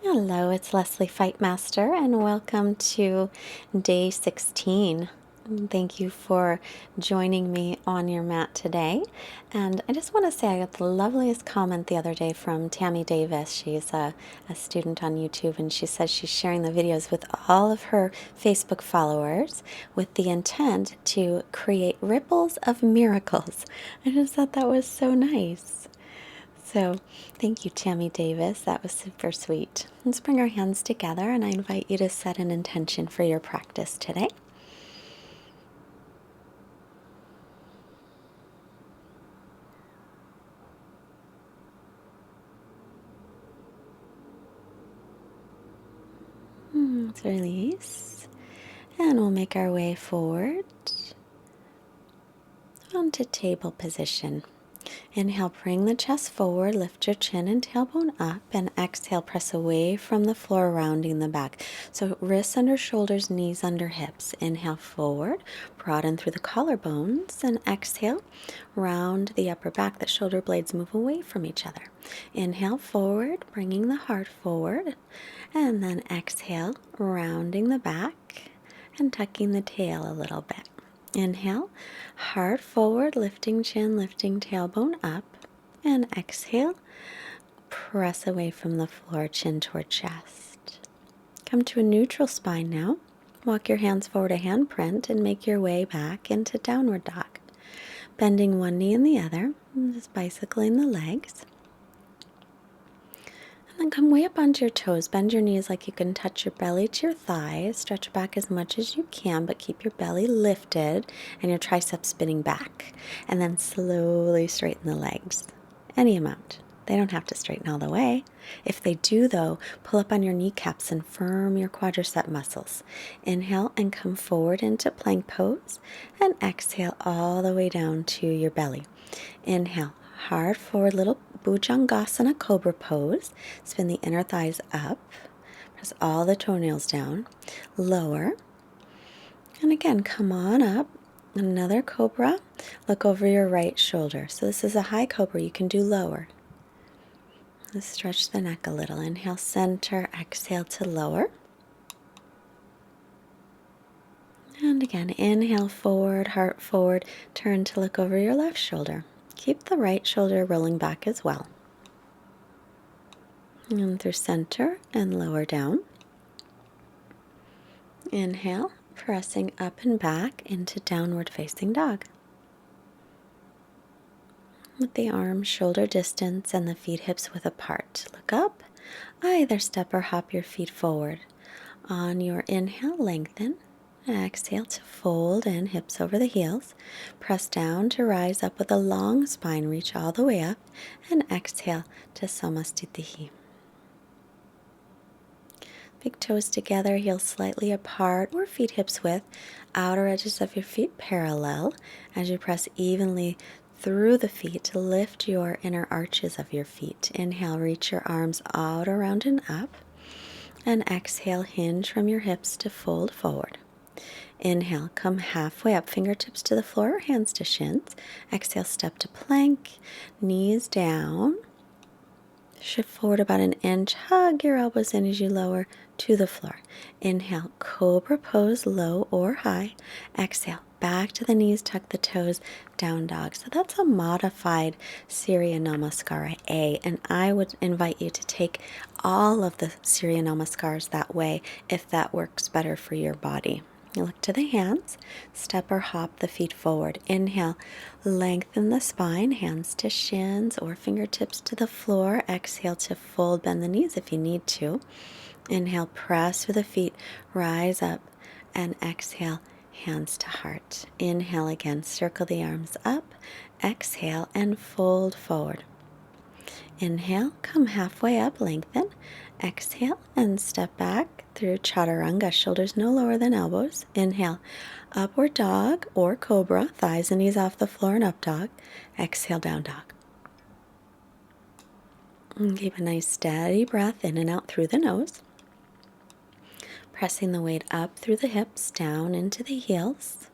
Hello, it's Leslie Fightmaster, and welcome to day 16. Thank you for joining me on your mat today. And I just want to say I got the loveliest comment the other day from Tammy Davis. She's a student on YouTube, and she says she's sharing the videos with all of her Facebook followers with the intent to create ripples of miracles. I just thought that was so nice. So thank you, Tammy Davis. That was super sweet. Let's bring our hands together, and I invite you to set an intention for your practice today. Let's release, and we'll make our way forward onto table position. Inhale, bring the chest forward, lift your chin and tailbone up, and exhale, press away from the floor, rounding the back. So wrists under shoulders, knees under hips. Inhale, forward, broaden through the collarbones, and exhale, round the upper back. The shoulder blades move away from each other. Inhale, forward, bringing the heart forward, and then exhale, rounding the back and tucking the tail a little bit. Inhale, heart forward, lifting chin, lifting tailbone up, and exhale, press away from the floor, chin toward chest. Come to a neutral spine now. Walk your hands forward a handprint and make your way back into downward dog. Bending one knee and the other, and just bicycling the legs. And then come way up onto your toes. Bend your knees like you can touch your belly to your thighs. Stretch back as much as you can, but keep your belly lifted and your triceps spinning back. And then slowly straighten the legs. Any amount. They don't have to straighten all the way. If they do, though, pull up on your kneecaps and firm your quadricep muscles. Inhale and come forward into plank pose. And exhale all the way down to your belly. Inhale. Hard forward, little Bhujangasana cobra pose. Spin the inner thighs up. Press all the toenails down. Lower. And again, come on up. Another cobra. Look over your right shoulder. So this is a high cobra. You can do lower. Let's stretch the neck a little. Inhale, center. Exhale to lower. And again, inhale forward, heart forward. Turn to look over your left shoulder. Keep the right shoulder rolling back as well. And through center and lower down. Inhale, pressing up and back into downward facing dog. With the arms shoulder distance and the feet hips width apart. Look up, either step or hop your feet forward. On your inhale, lengthen. Exhale to fold in, hips over the heels. Press down to rise up with a long spine, reach all the way up, and exhale to Samastitihi. Big toes together, heels slightly apart, or feet hips width, outer edges of your feet parallel. As you press evenly through the feet, lift your inner arches of your feet. Inhale, reach your arms out, around, and up. And exhale, hinge from your hips to fold forward. Inhale, come halfway up, fingertips to the floor, hands to shins. Exhale, step to plank, knees down. Shift forward about an inch, hug your elbows in as you lower to the floor. Inhale, cobra pose, low or high. Exhale, back to the knees, tuck the toes, down dog. So that's a modified Surya Namaskara A, and I would invite you to take all of the Surya Namaskars that way if that works better for your body. You look to the hands, step or hop the feet forward. Inhale, lengthen the spine, hands to shins or fingertips to the floor. Exhale to fold, bend the knees if you need to. Inhale, press through the feet, rise up, and exhale, hands to heart. Inhale again, circle the arms up. Exhale and fold forward. Inhale, come halfway up, lengthen. Exhale and step back through Chaturanga, shoulders no lower than elbows. Inhale, upward dog or cobra, thighs and knees off the floor and up dog. Exhale, down dog. And keep a nice steady breath in and out through the nose. Pressing the weight up through the hips, down into the heels.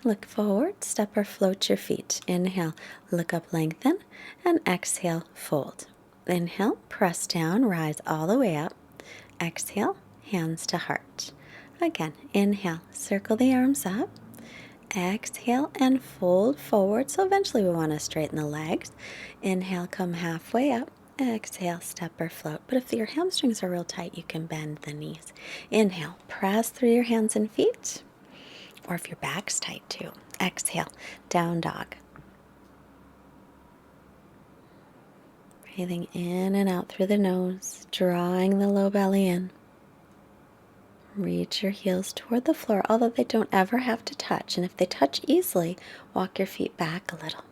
Look forward, step or float your feet. Inhale, look up, lengthen, and exhale, fold. Inhale, press down, rise all the way up. Exhale, hands to heart. Again, inhale, circle the arms up. Exhale and fold forward. So eventually we want to straighten the legs. Inhale, come halfway up. Exhale, step or float. But if your hamstrings are real tight, you can bend the knees. Inhale, press through your hands and feet. Or if your back's tight too. Exhale, down dog. Breathing in and out through the nose, drawing the low belly in. Reach your heels toward the floor, although they don't ever have to touch. And if they touch easily, walk your feet back a little.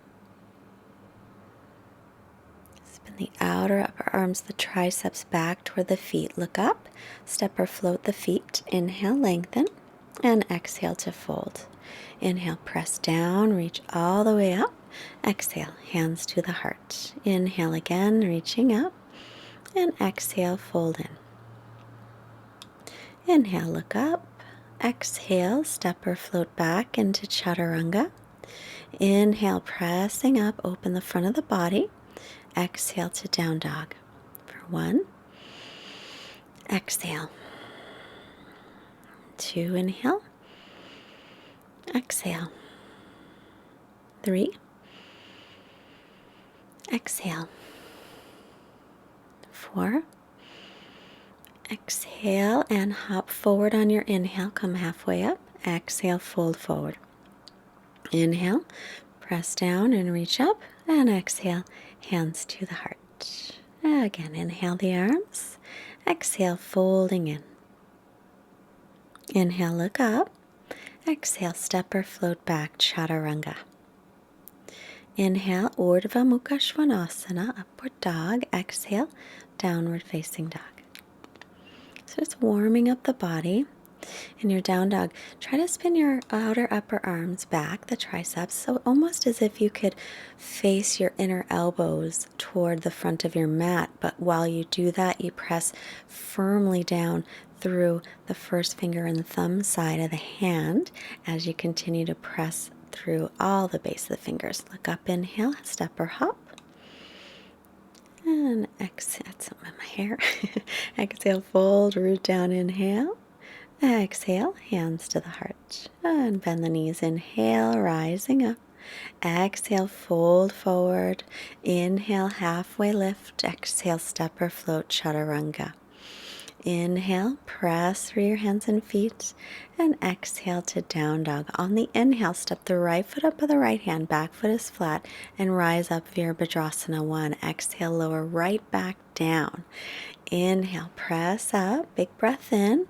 Spin the outer upper arms, the triceps back toward the feet. Look up, step or float the feet. Inhale, lengthen, and exhale to fold. Inhale, press down, reach all the way up. Exhale, hands to the heart. Inhale again, reaching up, and exhale, fold in. Inhale, look up. Exhale, step or float back into Chaturanga. Inhale, pressing up, open the front of the body. Exhale to down dog. For 1. Exhale. 2, inhale. Exhale. 3. Exhale. 4. Exhale and hop forward on your inhale. Come halfway up. Exhale, fold forward. Inhale, press down and reach up. And exhale, hands to the heart. Again, inhale the arms. Exhale, folding in. Inhale, look up. Exhale, step or float back, Chaturanga. Inhale, Urdhva Mukha Svanasana, upward dog. Exhale, downward facing dog. So just warming up the body. In your down dog, try to spin your outer upper arms back, the triceps, so almost as if you could face your inner elbows toward the front of your mat. But while you do that, you press firmly down through the first finger and thumb side of the hand as you continue to press through all the base of the fingers. Look up, inhale, step or hop. And exhale, that's some of my hair. Exhale, fold, root down, inhale. Exhale, hands to the heart. And bend the knees. Inhale, rising up. Exhale, fold forward. Inhale, halfway lift. Exhale, step or float, Chaturanga. Inhale, press through your hands and feet. And exhale to down dog. On the inhale, step the right foot up with the right hand. Back foot is flat. And rise up, Virabhadrasana 1. Exhale, lower right back down. Inhale, press up. Big breath in.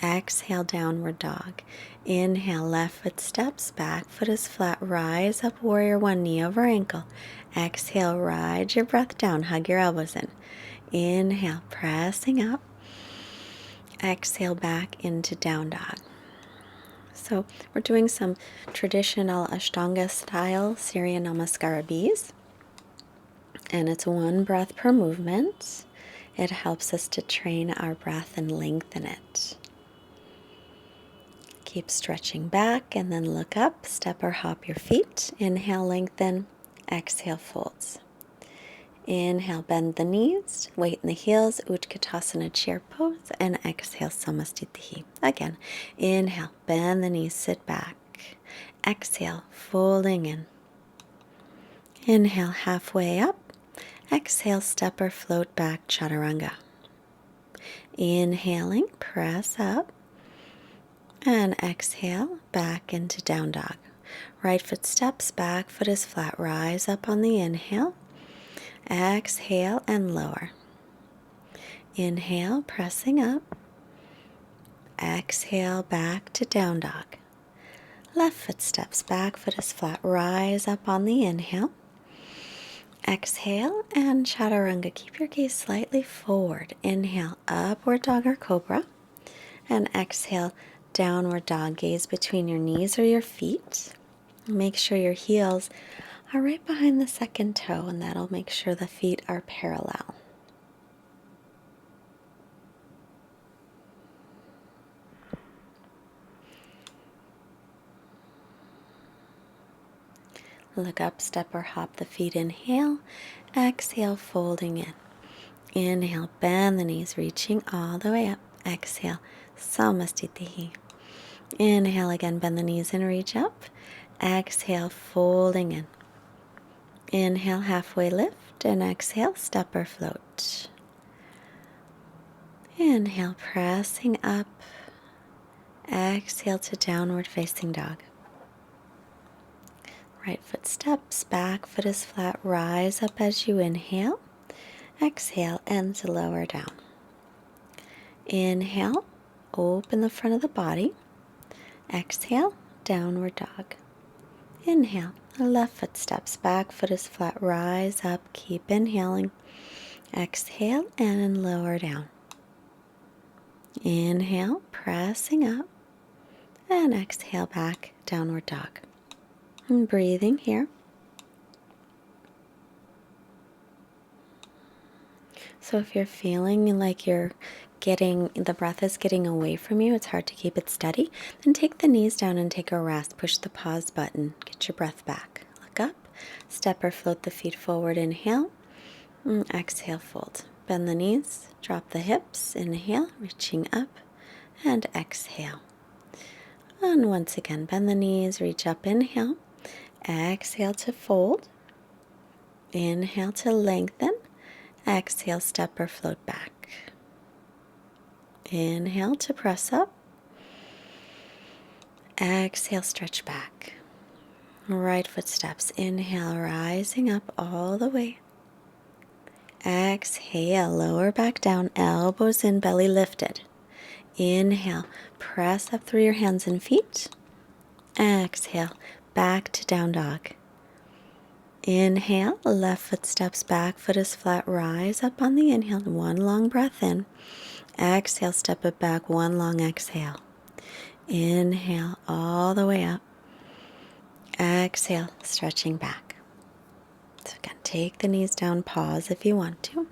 Exhale, downward dog. Inhale, left foot steps, back foot is flat. Rise up, warrior 1, knee over ankle. Exhale, ride your breath down, hug your elbows in. Inhale, pressing up. Exhale, back into down dog. So we're doing some traditional Ashtanga style Surya Namaskara bees. And it's 1 breath per movement. It helps us to train our breath and lengthen it. Keep stretching back and then look up, step or hop your feet. Inhale, lengthen. Exhale, folds. Inhale, bend the knees, weight in the heels, Utkatasana chair pose, and exhale, Samastitihi. Again, inhale, bend the knees, sit back. Exhale, folding in. Inhale, halfway up. Exhale, step or float back, Chaturanga. Inhaling, press up. And exhale, back into down dog. Right foot steps, back foot is flat. Rise up on the inhale. Exhale and lower. Inhale, pressing up. Exhale, back to down dog. Left foot steps, back foot is flat. Rise up on the inhale. Exhale and Chaturanga. Keep your gaze slightly forward. Inhale, upward dog or cobra. And exhale, downward dog. Gaze between your knees or your feet. Make sure your heels are right behind the second toe, and that'll make sure the feet are parallel. Look up, step or hop the feet. Inhale, exhale, folding in. Inhale, bend the knees, reaching all the way up. Exhale, samastitihi. Inhale again, bend the knees and reach up. Exhale, folding in. Inhale, halfway lift, and exhale, step or float. Inhale, pressing up. Exhale to downward facing dog. Right foot steps, back foot is flat. Rise up as you inhale. Exhale and to lower down. Inhale, open the front of the body. Exhale, downward dog. Inhale, left foot steps, back foot is flat. Rise up, keep inhaling. Exhale and lower down. Inhale, pressing up. And exhale back, downward dog. And breathing here. So if you're feeling like the breath is getting away from you, it's hard to keep it steady, then take the knees down and take a rest. Push the pause button. Get your breath back. Look up. Step or float the feet forward. Inhale. Exhale, fold. Bend the knees. Drop the hips. Inhale, reaching up. And exhale. And once again, bend the knees. Reach up. Inhale. Exhale to fold. Inhale to lengthen. Exhale, step or float back. Inhale to press up. Exhale, stretch back. Right foot steps. Inhale, rising up all the way. Exhale, lower back down, elbows in, belly lifted. Inhale, press up through your hands and feet. Exhale, back to down dog. Inhale, left foot steps, back foot is flat. Rise up on the inhale, one long breath in. Exhale, step it back, one long exhale. Inhale, all the way up. Exhale, stretching back. So again, take the knees down, pause if you want to.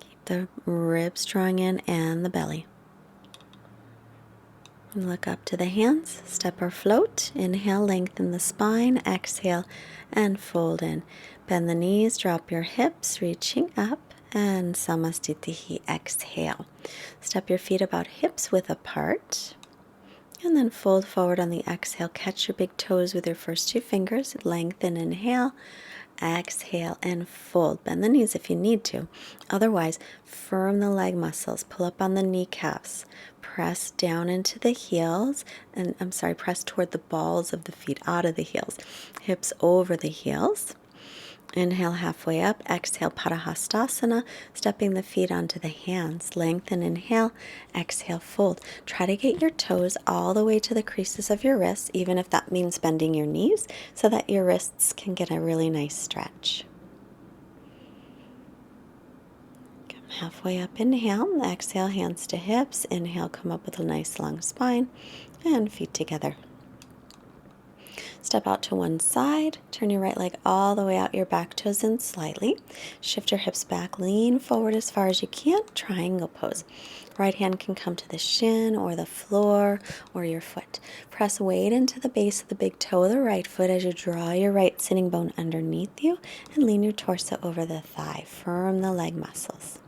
Keep the ribs drawing in and the belly. And look up to the hands, step or float. Inhale, lengthen the spine. Exhale, and fold in. Bend the knees, drop your hips, reaching up. And samastitihi, exhale. Step your feet about hips width apart. And then fold forward on the exhale. Catch your big toes with your first two fingers. Lengthen, inhale. Exhale and fold. Bend the knees if you need to. Otherwise, firm the leg muscles. Pull up on the kneecaps. Press down into the heels. Press toward the balls of the feet, out of the heels. Hips over the heels. Inhale, halfway up. Exhale, Padahastasana, stepping the feet onto the hands. Lengthen, inhale. Exhale, fold. Try to get your toes all the way to the creases of your wrists, even if that means bending your knees, so that your wrists can get a really nice stretch. Come halfway up, inhale. Exhale, hands to hips. Inhale, come up with a nice long spine, and feet together. Step out to one side, turn your right leg all the way out, your back toes in slightly. Shift your hips back, lean forward as far as you can, triangle pose. Right hand can come to the shin or the floor or your foot. Press weight into the base of the big toe of the right foot as you draw your right sitting bone underneath you and lean your torso over the thigh. Firm the leg muscles.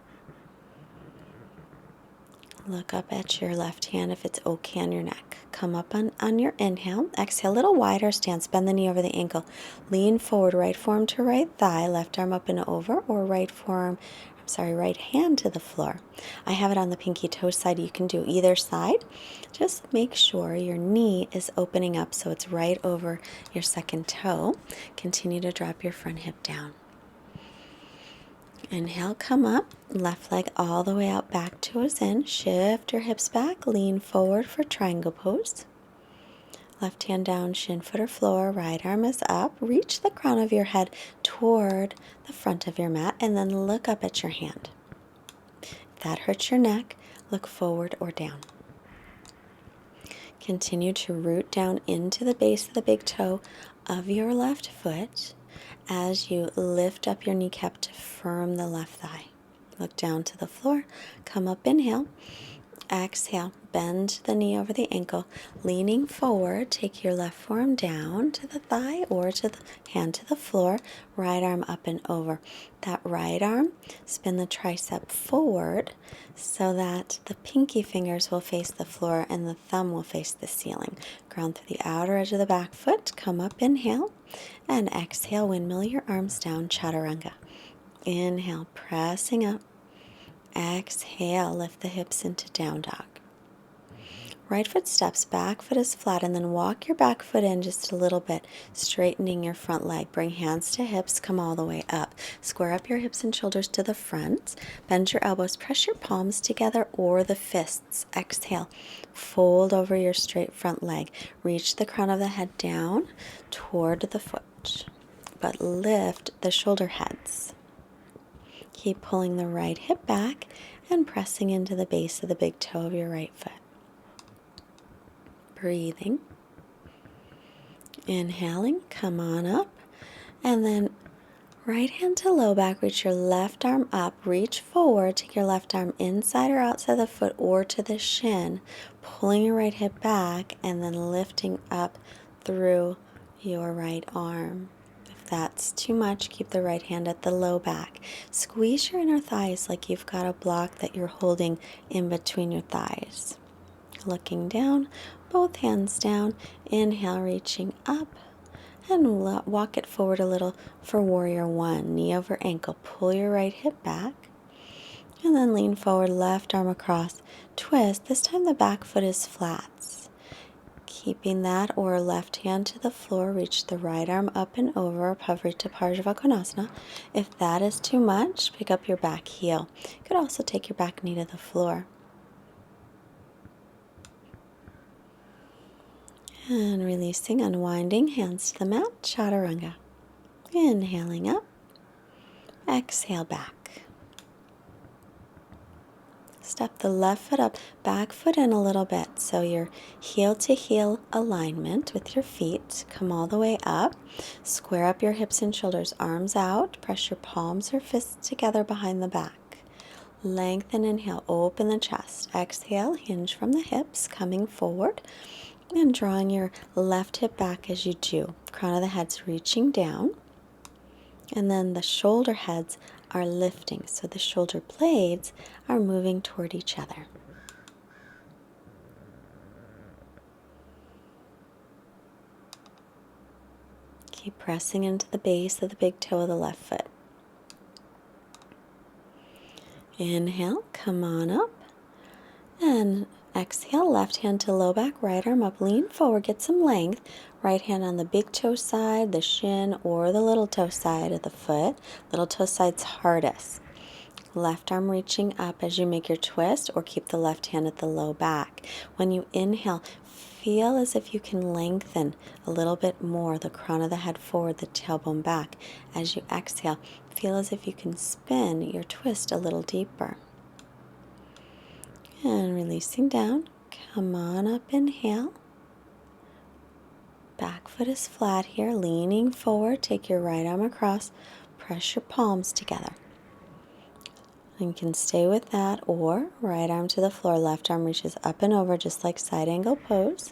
Look up at your left hand if it's okay on your neck. Come up on your inhale. Exhale, a little wider stance. Bend the knee over the ankle. Lean forward, right forearm to right thigh, left arm up and over, or right hand to the floor. I have it on the pinky toe side. You can do either side. Just make sure your knee is opening up so it's right over your second toe. Continue to drop your front hip down. Inhale, come up, left leg all the way out, back toes in. Shift your hips back, lean forward for triangle pose. Left hand down, shin, foot, or floor. Right arm is up. Reach the crown of your head toward the front of your mat, and then look up at your hand. If that hurts your neck, look forward or down. Continue to root down into the base of the big toe of your left foot as you lift up your kneecap to firm the left thigh. Look down to the floor. Come up, inhale. Exhale, bend the knee over the ankle, leaning forward. Take your left forearm down to the thigh or to the hand to the floor, right arm up and over. That right arm, spin the tricep forward so that the pinky fingers will face the floor and the thumb will face the ceiling. Ground through the outer edge of the back foot, come up, inhale, and exhale, windmill your arms down, Chaturanga. Inhale, pressing up. Exhale, lift the hips into down dog. Right foot steps, back foot is flat, and then walk your back foot in just a little bit, straightening your front leg. Bring hands to hips, come all the way up. Square up your hips and shoulders to the front. Bend your elbows, press your palms together or the fists. Exhale, fold over your straight front leg. Reach the crown of the head down toward the foot, but lift the shoulder heads. Keep pulling the right hip back and pressing into the base of the big toe of your right foot. Breathing. Inhaling, come on up. And then right hand to low back, reach your left arm up, reach forward, take your left arm inside or outside the foot or to the shin, pulling your right hip back and then lifting up through your right arm. If that's too much, keep the right hand at the low back. Squeeze your inner thighs like you've got a block that you're holding in between your thighs. Looking down, both hands down. Inhale, reaching up, and walk it forward a little for warrior one. Knee over ankle, pull your right hip back, and then lean forward, left arm across, twist. This time the back foot is flat. Keeping that or left hand to the floor, reach the right arm up and over, Pavrita Parjavakonasana. If that is too much, pick up your back heel. You could also take your back knee to the floor. And releasing, unwinding, hands to the mat, Chaturanga. Inhaling up, exhale back. Step the left foot up, back foot in a little bit. So your heel to heel alignment with your feet. Come all the way up. Square up your hips and shoulders, arms out. Press your palms or fists together behind the back. Lengthen, inhale, open the chest. Exhale, hinge from the hips, coming forward. And drawing your left hip back as you do. Crown of the head's reaching down. And then the shoulder heads are lifting. So the shoulder blades are moving toward each other. Keep pressing into the base of the big toe of the left foot. Inhale, come on up. And exhale, left hand to low back, right arm up, lean forward, get some length. Right hand on the big toe side, the shin, or the little toe side of the foot. Little toe side's hardest. Left arm reaching up as you make your twist, or keep the left hand at the low back. When you inhale, feel as if you can lengthen a little bit more the crown of the head forward, the tailbone back. As you exhale, feel as if you can spin your twist a little deeper. And releasing down, come on up, inhale. Back foot is flat here, leaning forward, take your right arm across, press your palms together. And you can stay with that, or right arm to the floor, left arm reaches up and over, just like side angle pose.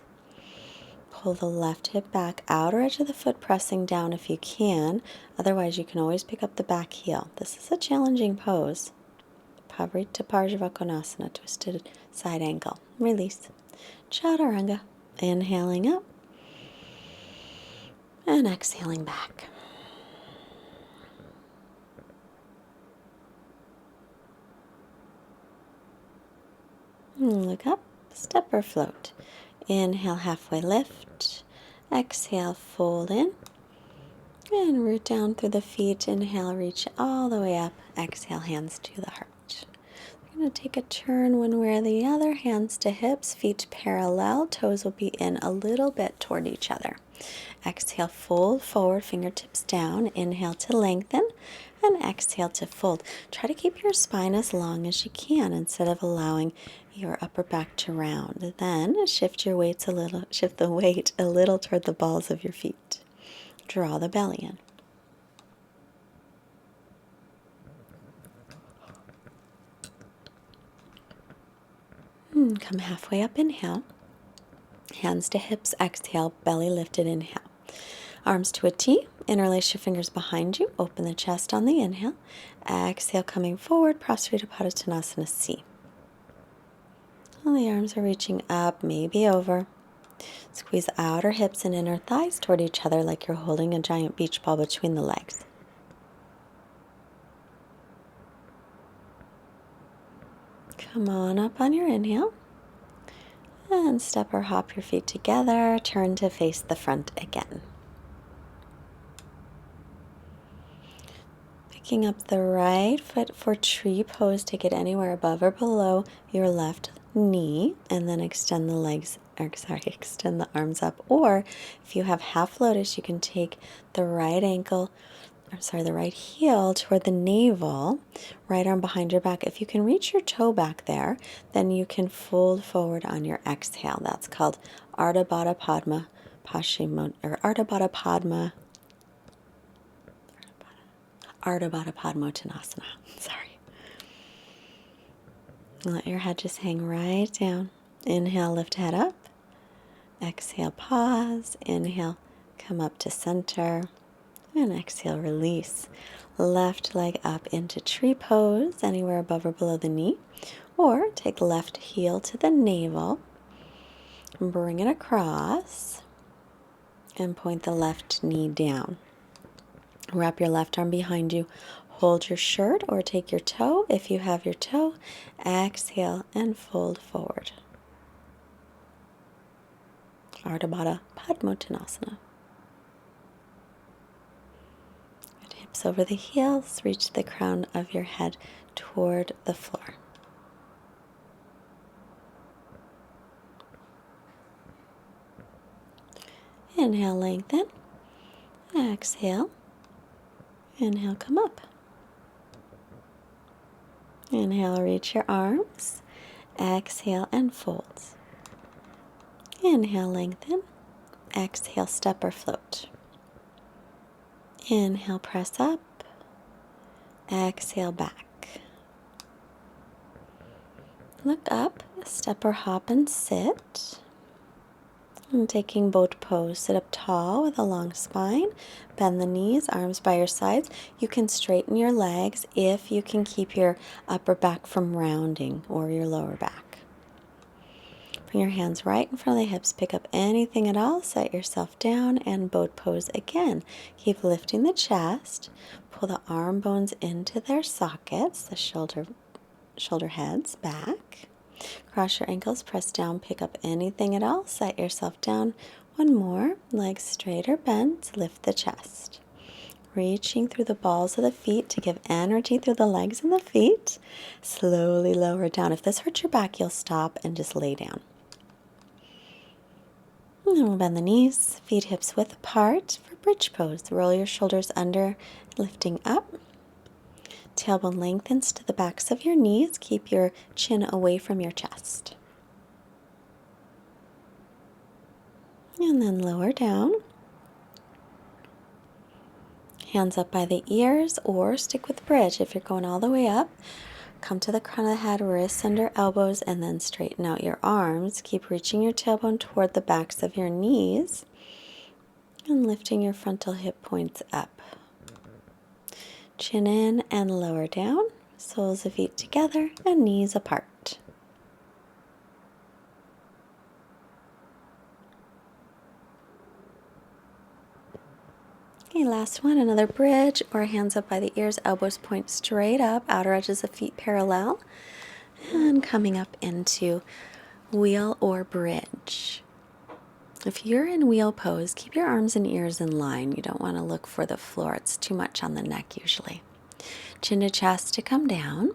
Pull the left hip back, outer edge of the foot pressing down if you can. Otherwise, you can always pick up the back heel. This is a challenging pose. Pavrita Parjavakonasana, twisted side angle. Release. Chaturanga. Inhaling up. And exhaling back. Look up. Step or float. Inhale, halfway lift. Exhale, fold in. And root down through the feet. Inhale, reach all the way up. Exhale, hands to the heart. We're going to take a turn one way or the other. Hands to hips, feet parallel. Toes will be in a little bit toward each other. Exhale, fold forward, fingertips down. Inhale to lengthen. And exhale to fold. Try to keep your spine as long as you can instead of allowing your upper back to round. Then shift the weight a little toward the balls of your feet. Draw the belly in. Come halfway up, inhale. Hands to hips, exhale, belly lifted, inhale. Arms to a T, interlace your fingers behind you, open the chest on the inhale. Exhale, coming forward, Prostrate Padottanasana C. Well, the arms are reaching up, maybe over. Squeeze outer hips and inner thighs toward each other like you're holding a giant beach ball between the legs. Come on up on your inhale. And step or hop your feet together. Turn to face the front again. Picking up the right foot for tree pose. Take it anywhere above or below your left knee. And then extend the arms up. Or if you have half lotus, you can take the right heel toward the navel, right arm behind your back. If you can reach your toe back there, then you can fold forward on your exhale. That's called Ardha Baddha Padma Padmottanasana. Sorry. Let your head just hang right down. Inhale, lift head up. Exhale, pause. Inhale, come up to center. And exhale, release. Left leg up into tree pose, anywhere above or below the knee. Or take left heel to the navel. Bring it across. And point the left knee down. Wrap your left arm behind you. Hold your shirt or take your toe. If you have your toe, exhale and fold forward. Ardha Baddha Padmottanasana. Hips over the heels, reach the crown of your head toward the floor. Inhale, lengthen. Exhale. Inhale, come up. Inhale, reach your arms. Exhale and fold. Inhale, lengthen. Exhale, step or float. Inhale, press up. Exhale, back. Look up, step or hop and sit. And taking boat pose, sit up tall with a long spine. Bend the knees, arms by your sides. You can straighten your legs if you can keep your upper back from rounding or your lower back. Bring your hands right in front of the hips. Pick up anything at all. Set yourself down and boat pose again. Keep lifting the chest. Pull the arm bones into their sockets, the shoulder heads back. Cross your ankles, press down, pick up anything at all. Set yourself down. One more. Legs straight or bent. Lift the chest. Reaching through the balls of the feet to give energy through the legs and the feet. Slowly lower down. If this hurts your back, you'll stop and just lay down. And then we'll bend the knees, feet hips width apart for bridge pose. Roll your shoulders under, lifting up. Tailbone lengthens to the backs of your knees. Keep your chin away from your chest. And then lower down. Hands up by the ears or stick with bridge. If you're going all the way up, come to the crown of the head, wrists under elbows, and then straighten out your arms. Keep reaching your tailbone toward the backs of your knees and lifting your frontal hip points up. Chin in and lower down, soles of feet together and knees apart. Okay, last one, another bridge or hands up by the ears, elbows point straight up, outer edges of feet parallel, and coming up into wheel or bridge. If you're in wheel pose, keep your arms and ears in line. You don't want to look for the floor. It's too much on the neck usually. Chin to chest to come down,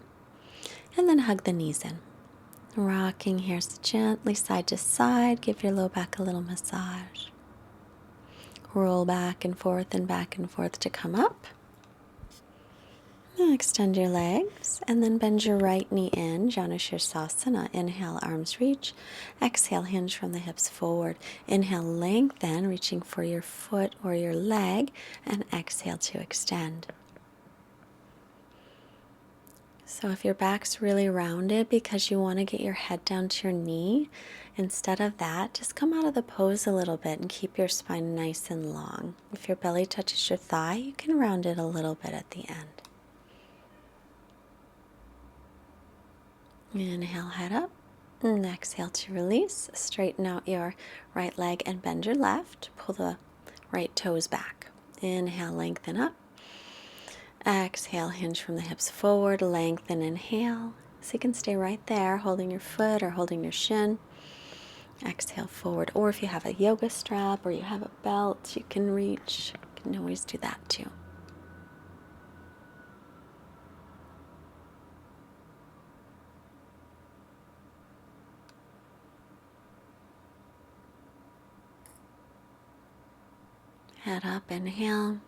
and then hug the knees in. Rocking here gently side to side. Give your low back a little massage. Roll back and forth to come up. Now extend your legs and then bend your right knee in, Janu Sirsasana. Inhale, arms reach. Exhale, hinge from the hips forward. Inhale, lengthen, reaching for your foot or your leg, and exhale to extend. So if your back's really rounded because you want to get your head down to your knee, instead of that, just come out of the pose a little bit and keep your spine nice and long. If your belly touches your thigh, you can round it a little bit at the end. Inhale, head up. And exhale to release. Straighten out your right leg and bend your left. Pull the right toes back. Inhale, lengthen up. Exhale, hinge from the hips forward, lengthen, inhale. So you can stay right there, holding your foot or holding your shin. Exhale forward, or if you have a yoga strap or you have a belt, you can reach. You can always do that too. Head up, inhale.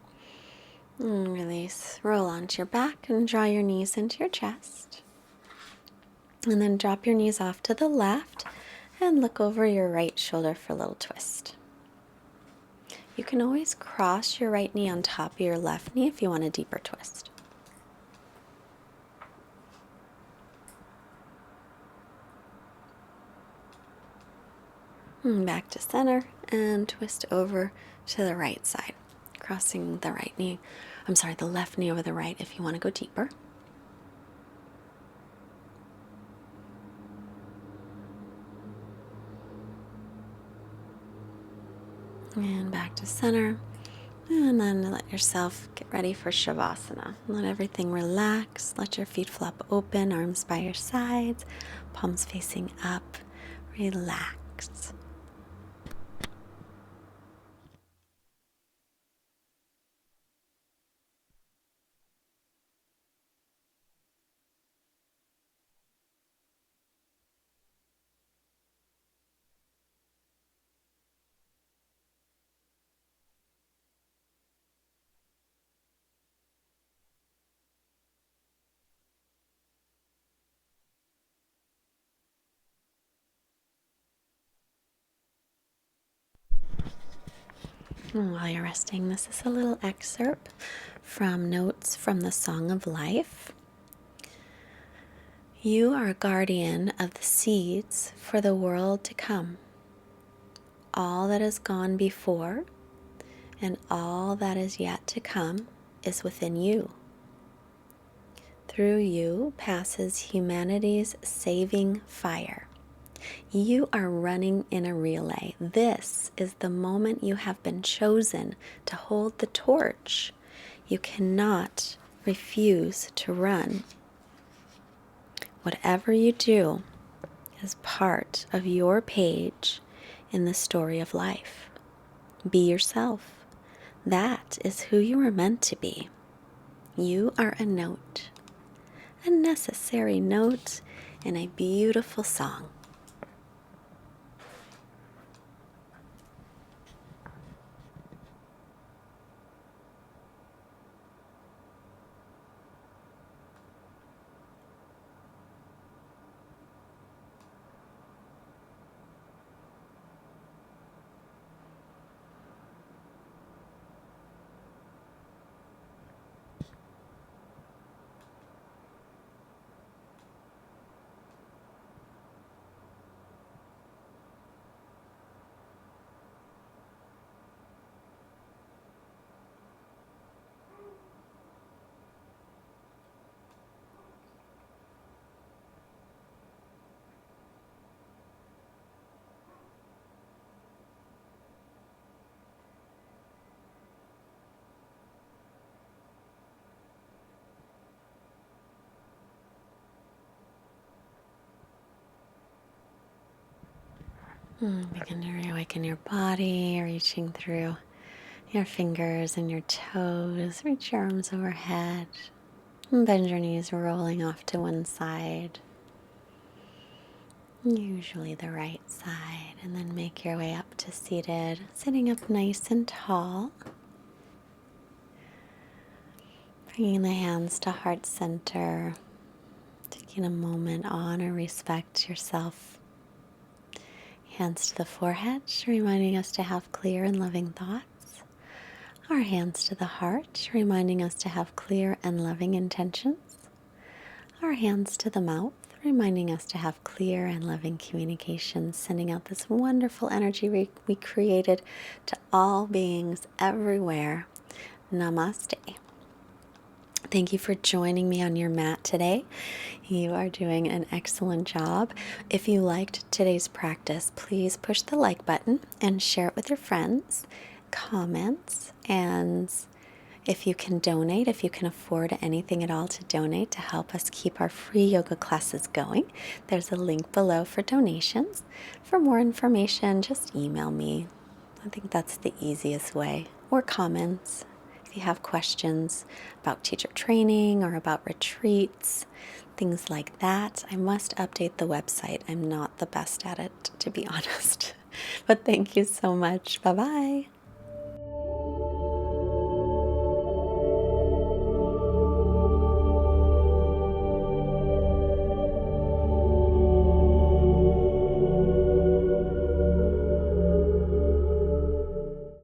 And release. Roll onto your back and draw your knees into your chest. And then drop your knees off to the left and look over your right shoulder for a little twist. You can always cross your right knee on top of your left knee if you want a deeper twist. And back to center and twist over to the right side, crossing the the left knee over the right if you want to go deeper. And back to center. And then let yourself get ready for Shavasana. Let everything relax. Let your feet flop open, arms by your sides, palms facing up. Relax. And while you're resting, this is a little excerpt from Notes from the Song of Life. You are a guardian of the seeds for the world to come. All that has gone before and all that is yet to come is within you. Through you passes humanity's saving fire. You are running in a relay. This is the moment you have been chosen to hold the torch. You cannot refuse to run. Whatever you do is part of your page in the story of life. Be yourself. That is who you are meant to be. You are a note, a necessary note in a beautiful song. Begin to reawaken your body, reaching through your fingers and your toes. Reach your arms overhead. And bend your knees, rolling off to one side. Usually the right side. And then make your way up to seated. Sitting up nice and tall. Bringing the hands to heart center. Taking a moment, honor, respect yourself. Hands to the forehead, reminding us to have clear and loving thoughts. Our hands to the heart, reminding us to have clear and loving intentions. our hands to the mouth, reminding us to have clear and loving communication, sending out this wonderful energy we created to all beings everywhere. Namaste. Thank you for joining me on your mat today. You are doing an excellent job. If you liked today's practice, please push the like button and share it with your friends, comments, and if you can donate, if you can afford anything at all to donate to help us keep our free yoga classes going, there's a link below for donations. For more information, just email me. I think that's the easiest way. Or comments. If you have questions about teacher training or about retreats, things like that, I must update the website. I'm not the best at it, to be honest. But thank you so much. Bye-bye.